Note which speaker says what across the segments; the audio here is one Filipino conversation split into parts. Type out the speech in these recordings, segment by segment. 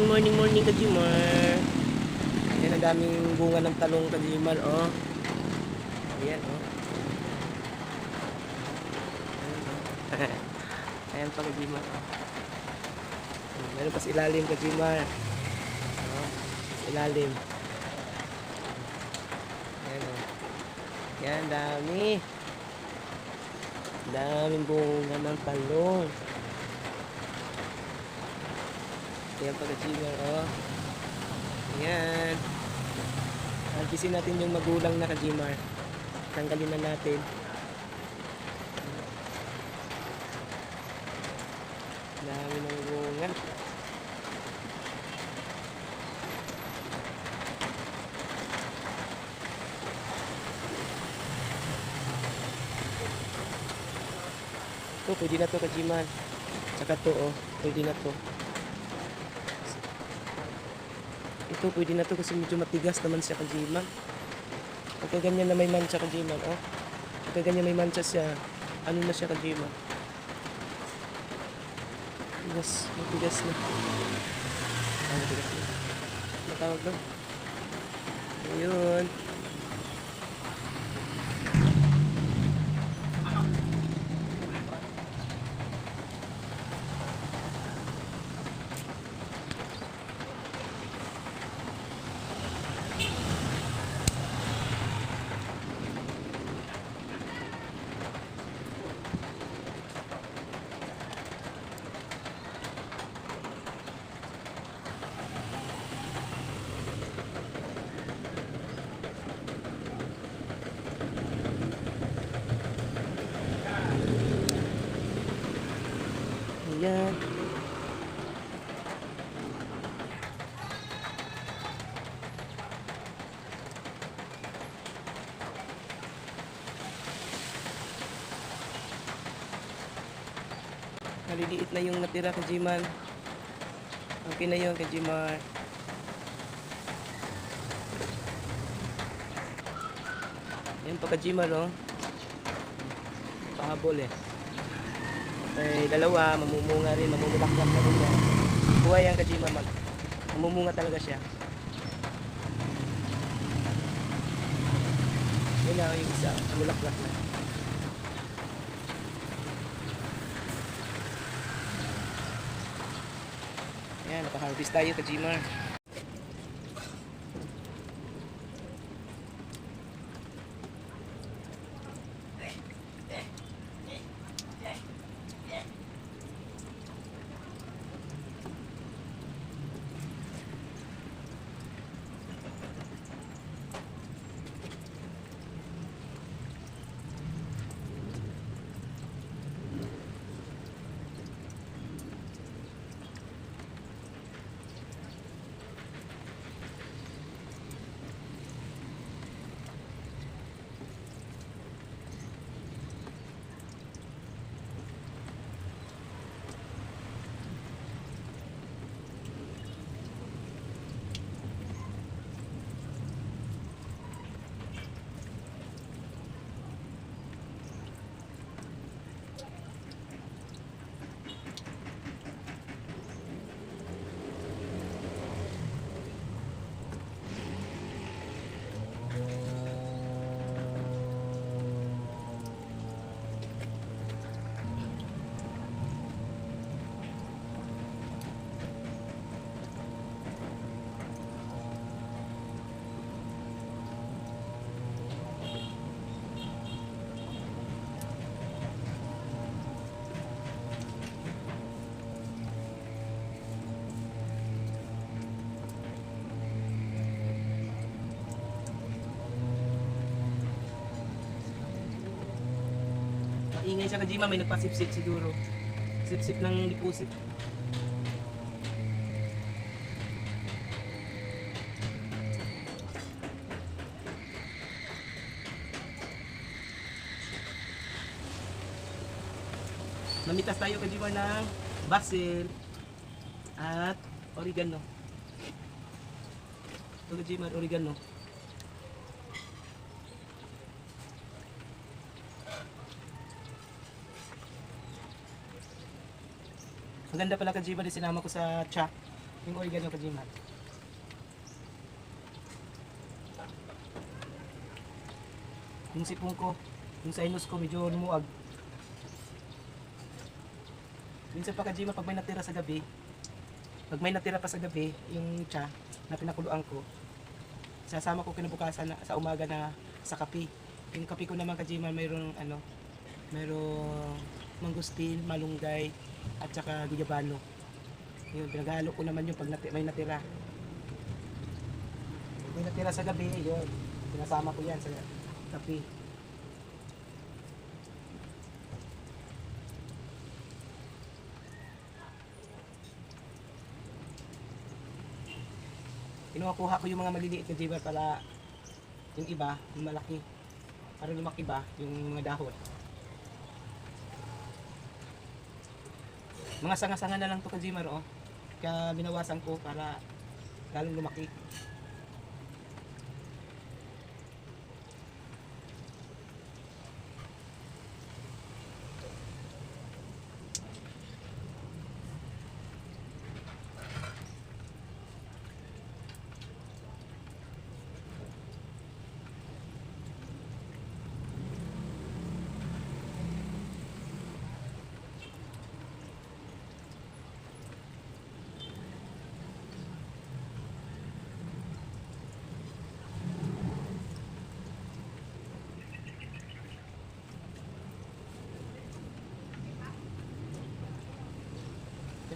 Speaker 1: morning Kajimar. Ayan, ang daming bunga ng talong Kajimar, oh. Ayan, oh. Ayan pa Kajimar, oh. Meron pa sa ilalim Kajimar. Oh, sa ilalim. Ayan, oh. Ayan, dami. Daming bunga ng talong. Ayan pa Kajimar, oh. Ayan. Alpisin natin yung magulang na Kajimar. Tanggalin na natin. Dami ng bunga. Ito, pwede na to Kajimar. Saka to, oh. Pwede na to. Ito, pwede na to kasi medyo matigas naman siya Kajimar. Pagka ganyan na may mancha Kajimar, oh. Pagka ganyan may mancha siya, ano na siya Kajimar. Matigas na. Matigas na. Matawag doon. Ayun. Ayan. Maliliit na yung natira Kajimar. Okay na yun Kajimar. Ayan pa Kajimar, oh. Pahabol eh. Ay, dalawa, mamumunga rin, mamumulaklak na rin yan. Buhay ang Kajimar, mamumunga talaga siya. Yun na yung isa, mamulaklak na. Ayan, nakaharvest tayo Kajimar. Ingay siya Kajimar, may nagpasip-sip siguro. Sip-sip ng deposit. Namitas tayo Kajimar ng basil at oregano. Ito Kajimar, oregano. Maganda pala Kajimar, sinama ko sa chak. Yung oregano Kajiman. Yung sipong ko, yung sinus ko medyo lumuwag. Minsan pa Kajiman, pag may natira sa gabi, pag may natira pa sa gabi, yung tsa na pinakuluan ko, sasama ko kinabukasan na, sa umaga na sa kape. Yung kape ko naman Kajiman, mayroong mangustin, malunggay, at saka guyabano. Yun, pinaghalo ko naman yung pag may natira. May natira sa gabi, yun. Pinasama ko yan sa kape. Kinuha ko yung mga maliliit na jibar para yung iba, yung malaki. Para lumaki ba yung mga dahon. Mga sanga-sanga na lang to Kajimar, oh. Kaya binawasan ko para lalong lumaki.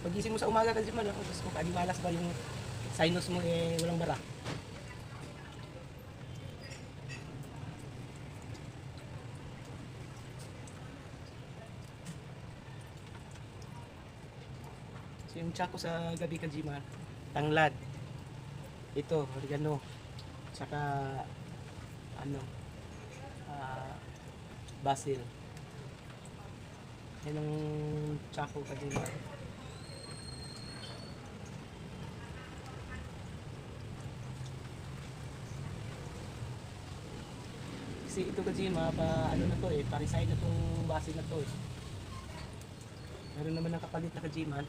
Speaker 1: Pagising mo sa umaga kasi man, tapos kung alimalas ba yung sinus mo eh walang bara. So yung tsa ko sa gabi Kajiman, tanglad. Ito, oregano. Tsaka ano, basil. Yan ang tsa ko Kajiman. Kasi ito Kajima, ano na to eh, parisay na tong basil na to eh. Meron naman ng kapalit na Kajiman.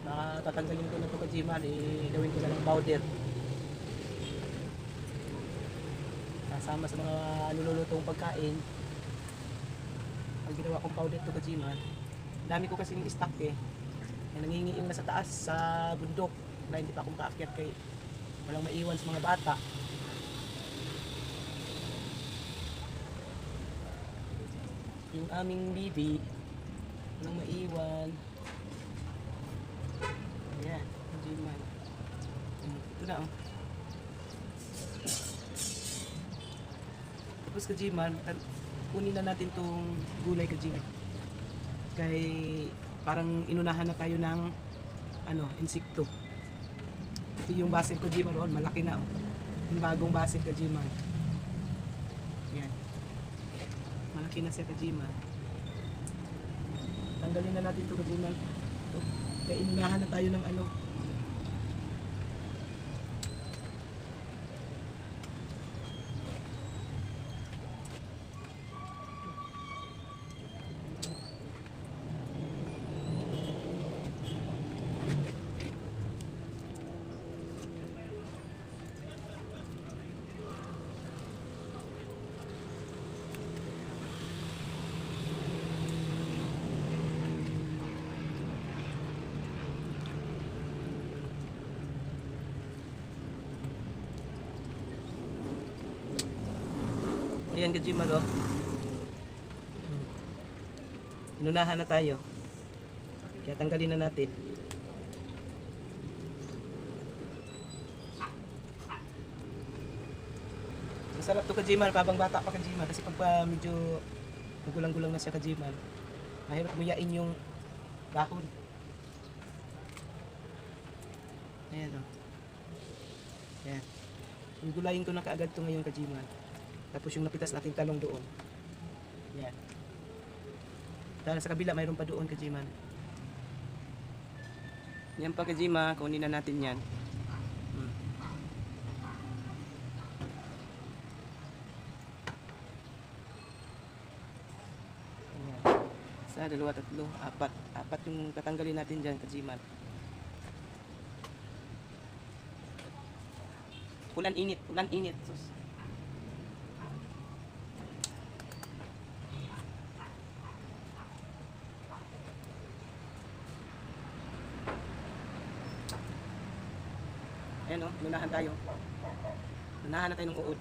Speaker 1: Baka tatanggalin ko na to Kajiman, eh, gawin ko na ng powder. Kasama sa mga nilulutong pagkain. Pag ginawa kong powder to Kajiman, dami ko kasing stock eh. Nangingiing na sa taas, sa bundok, na hindi pa akong kaakyat kay walang maiwan sa mga bata. Yung aming bibi, walang maiwan. Ayan, Kajiman. Ito na oh. Tapos Kajiman, kunin na natin tong gulay Kajiman. Kaya parang inunahan na tayo ng insekto. Ito yung basil Kajiman roon, malaki na oh. Yung bagong basil Kajiman. Ayan. Malaki na siya Kajiman. Tanggalin na natin ito Kajiman. Kaya inunahan na tayo ng ayan Kajiman oh. Inunahan na tayo. Kaya tanggalin na natin. Masarap to Kajiman, pabang bata pa Kajiman. Kasi pag medyo magulang-gulang na siya Kajiman, mahirap muyain yung dahon. Ayan oh. Ayan. Gulayin ko na kaagad to ngayon Kajiman. Tapos yung napitas nating talong doon. Yan. Dahil sa kabila mayroon pa doon Kajiman. Yan pa Kajima, kunin na natin yan. Ayan. Isa, dalawa, tatlo, apat. Apat yung tatanggalin natin dyan Kajiman. Ulan init, ulan init. Sus. Ayan o, lunahan tayo. Lunahan na tayo ng uod.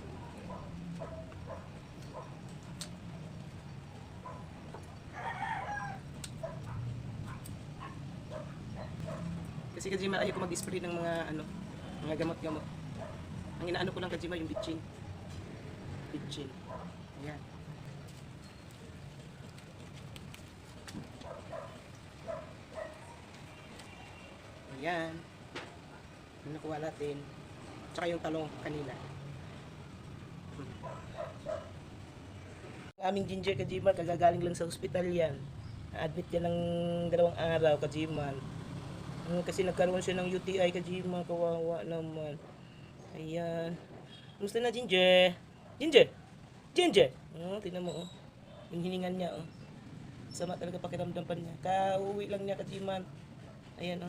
Speaker 1: Kasi Kajima, ayaw ko mag-spray ng mga ano, mga gamot-gamot. Ang inaano ko lang Kajima yung bitchin. Bitchin. Ayan. Ayan. Yung nakuha natin. Tsaka yung talong kanina. Aming ginger Kajima, kagagaling lang sa ospital yan. Na-admit yan ng 2 araw Kajima. Kasi nagkaroon siya ng UTI Kajima, kawawa naman. Ayan. Kumusta na Ginger? Ginger! Ginger! Tingnan mo yung hiningan niya Sama talaga pakiramdam pa niya. Kauwi lang niya Kajima. Ayan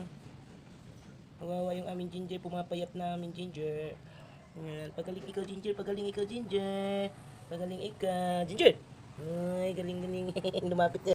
Speaker 1: kawawa yung aming Ginger, pumapayat na aming Ginger. Ayan. Pagaling ikaw Ginger, pagaling ikaw Ginger. Pagaling ikaw Ginger! Ay, galing-galing. Lumapit niya.